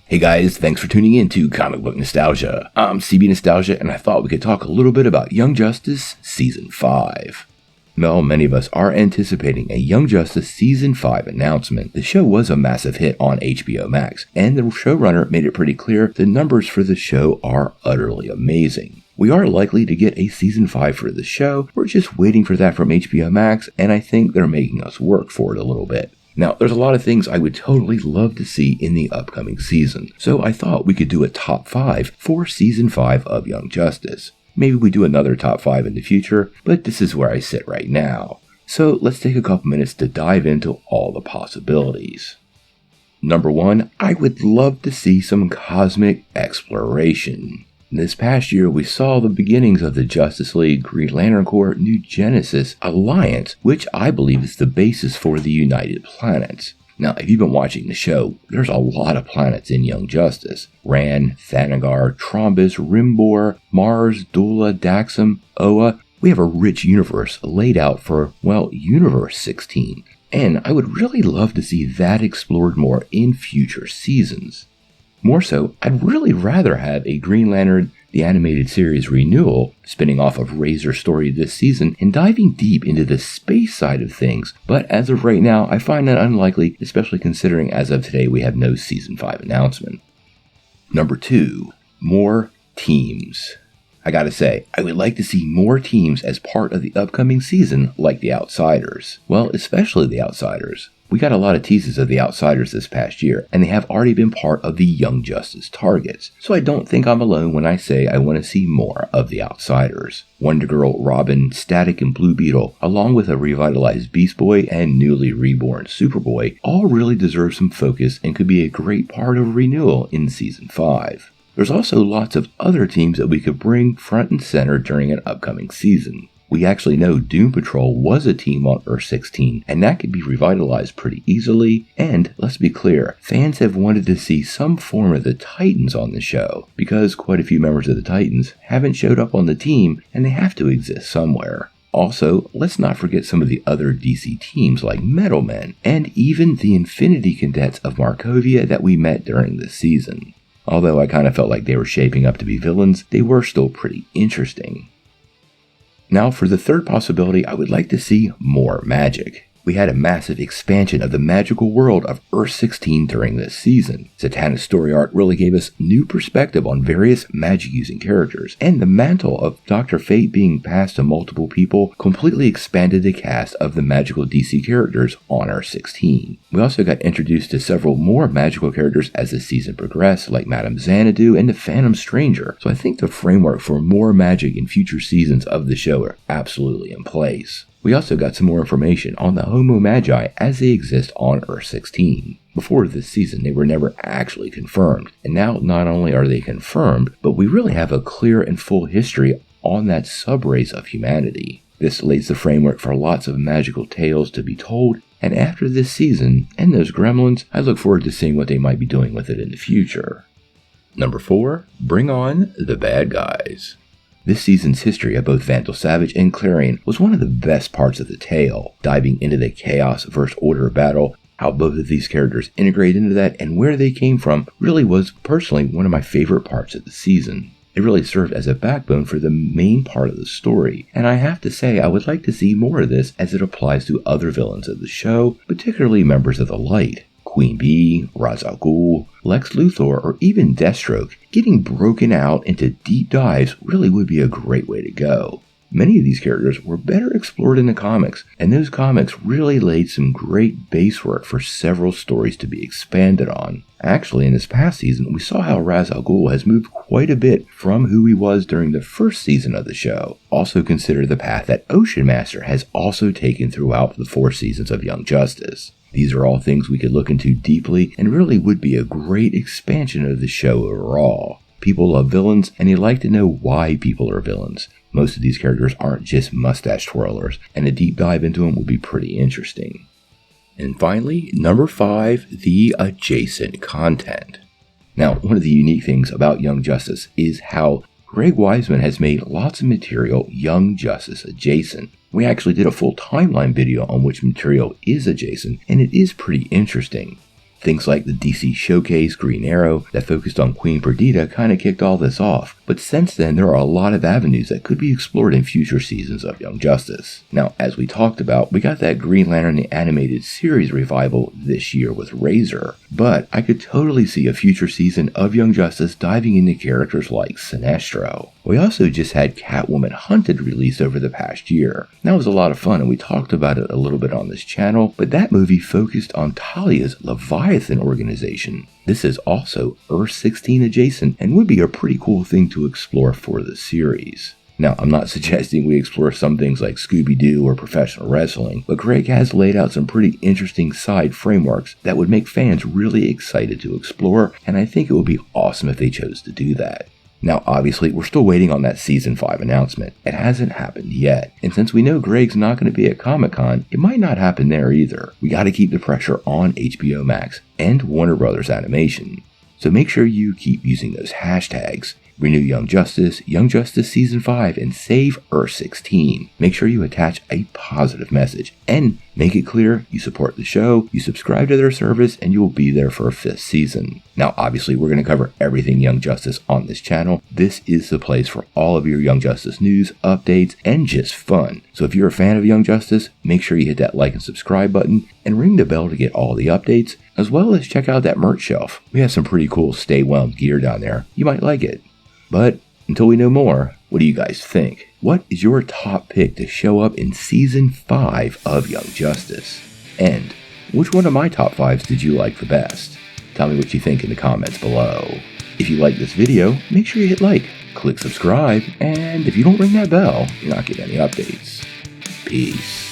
Hey guys, thanks for tuning in to Comic Book Nostalgia. I'm CB Nostalgia, and I thought we could talk a little bit about Young Justice Season 5. Well, many of us are anticipating a Young Justice Season 5 announcement. The show was a massive hit on HBO Max, and the showrunner made it pretty clear the numbers for the show are utterly amazing. We are likely to get a Season 5 for the show. We're just waiting for that from HBO Max, and I think they're making us work for it a little bit. Now, there's a lot of things I would totally love to see in the upcoming season, so I thought we could do a top 5 for Season 5 of Young Justice. Maybe we do another top 5 in the future, but this is where I sit right now. So let's take a couple minutes to dive into all the possibilities. Number 1, I would love to see some cosmic exploration. This past year, we saw the beginnings of the Justice League Green Lantern Corps New Genesis Alliance, which I believe is the basis for the United Planets. Now, if you've been watching the show, there's a lot of planets in Young Justice. Ran, Thanagar, Trombus, Rimbor, Mars, Dula, Daxam, Oa. We have a rich universe laid out for, well, Universe 16. And I would really love to see that explored more in future seasons. More so, I'd really rather have a Green Lantern the Animated Series renewal, spinning off of Razor's story this season and diving deep into the space side of things, but as of right now, I find that unlikely, especially considering as of today we have no Season 5 announcement. Number 2, more teams. I gotta say, I would like to see more teams as part of the upcoming season like the Outsiders. Well, especially the Outsiders. We got a lot of teases of the Outsiders this past year, and they have already been part of the Young Justice targets, so I don't think I'm alone when I say I want to see more of the Outsiders. Wonder Girl, Robin, Static, and Blue Beetle, along with a revitalized Beast Boy and newly reborn Superboy, all really deserve some focus and could be a great part of renewal in Season 5. There's also lots of other teams that we could bring front and center during an upcoming season. We actually know Doom Patrol was a team on Earth 16, and that could be revitalized pretty easily. And let's be clear, fans have wanted to see some form of the Titans on the show, because quite a few members of the Titans haven't showed up on the team, and they have to exist somewhere. Also, let's not forget some of the other DC teams like Metal Men, and even the Infinity Cadets of Markovia that we met during this season. Although I kind of felt like they were shaping up to be villains, they were still pretty interesting. Now for the third possibility, I would like to see more magic. We had a massive expansion of the magical world of Earth 16 during this season. Zatanna's story arc really gave us new perspective on various magic-using characters, and the mantle of Dr. Fate being passed to multiple people completely expanded the cast of the magical DC characters on Earth 16. We also got introduced to several more magical characters as the season progressed, like Madame Xanadu and the Phantom Stranger, so I think the framework for more magic in future seasons of the show are absolutely in place. We also got some more information on the Homo Magi as they exist on Earth 16. Before this season, they were never actually confirmed, and now not only are they confirmed, but we really have a clear and full history on that subrace of humanity. This lays the framework for lots of magical tales to be told, and after this season, and those gremlins, I look forward to seeing what they might be doing with it in the future. Number 4, bring on the bad guys. This season's history of both Vandal Savage and Clarion was one of the best parts of the tale, diving into the Chaos vs. Order battle. How both of these characters integrate into that and where they came from really was personally one of my favorite parts of the season. It really served as a backbone for the main part of the story, and I have to say I would like to see more of this as it applies to other villains of the show, particularly members of the Light. Queen Bee, Ra's al Ghul, Lex Luthor, or even Deathstroke, getting broken out into deep dives really would be a great way to go. Many of these characters were better explored in the comics, and those comics really laid some great base work for several stories to be expanded on. Actually, in this past season, we saw how Ra's al Ghul has moved quite a bit from who he was during the first season of the show. Also consider the path that Ocean Master has also taken throughout the 4 seasons of Young Justice. These are all things we could look into deeply and really would be a great expansion of the show overall. People love villains, and they like to know why people are villains. Most of these characters aren't just mustache twirlers, and a deep dive into them would be pretty interesting. And finally, number 5, the adjacent content. Now, one of the unique things about Young Justice is how Greg Weisman has made lots of material Young Justice adjacent. We actually did a full timeline video on which material is adjacent, and it is pretty interesting. Things like the DC Showcase Green Arrow that focused on Queen Perdita kind of kicked all this off, but since then there are a lot of avenues that could be explored in future seasons of Young Justice. Now, as we talked about, we got that Green Lantern the Animated Series revival this year with Razor, but I could totally see a future season of Young Justice diving into characters like Sinestro. We also just had Catwoman Hunted released over the past year. That was a lot of fun and we talked about it a little bit on this channel, but that movie focused on Talia's Leviathan organization. This is also Earth-16 adjacent and would be a pretty cool thing to explore for the series. Now, I'm not suggesting we explore some things like Scooby-Doo or professional wrestling, but Greg has laid out some pretty interesting side frameworks that would make fans really excited to explore, and I think it would be awesome if they chose to do that. Now, obviously, we're still waiting on that Season 5 announcement. It hasn't happened yet. And since we know Greg's not going to be at Comic-Con, it might not happen there either. We got to keep the pressure on HBO Max and Warner Brothers Animation. So make sure you keep using those hashtags. Renew Young Justice Season 5, and save Earth-16. Make sure you attach a positive message and make it clear you support the show, you subscribe to their service, and you will be there for a 5th season. Now, obviously, we're going to cover everything Young Justice on this channel. This is the place for all of your Young Justice news, updates, and just fun. So if you're a fan of Young Justice, make sure you hit that like and subscribe button and ring the bell to get all the updates, as well as check out that merch shelf. We have some pretty cool Stay Whelmed gear down there. You might like it. But until we know more, what do you guys think? What is your top pick to show up in Season 5 of Young Justice? And which one of my top 5s did you like the best? Tell me what you think in the comments below. If you like this video, make sure you hit like, click subscribe, and if you don't ring that bell, you're not getting any updates. Peace.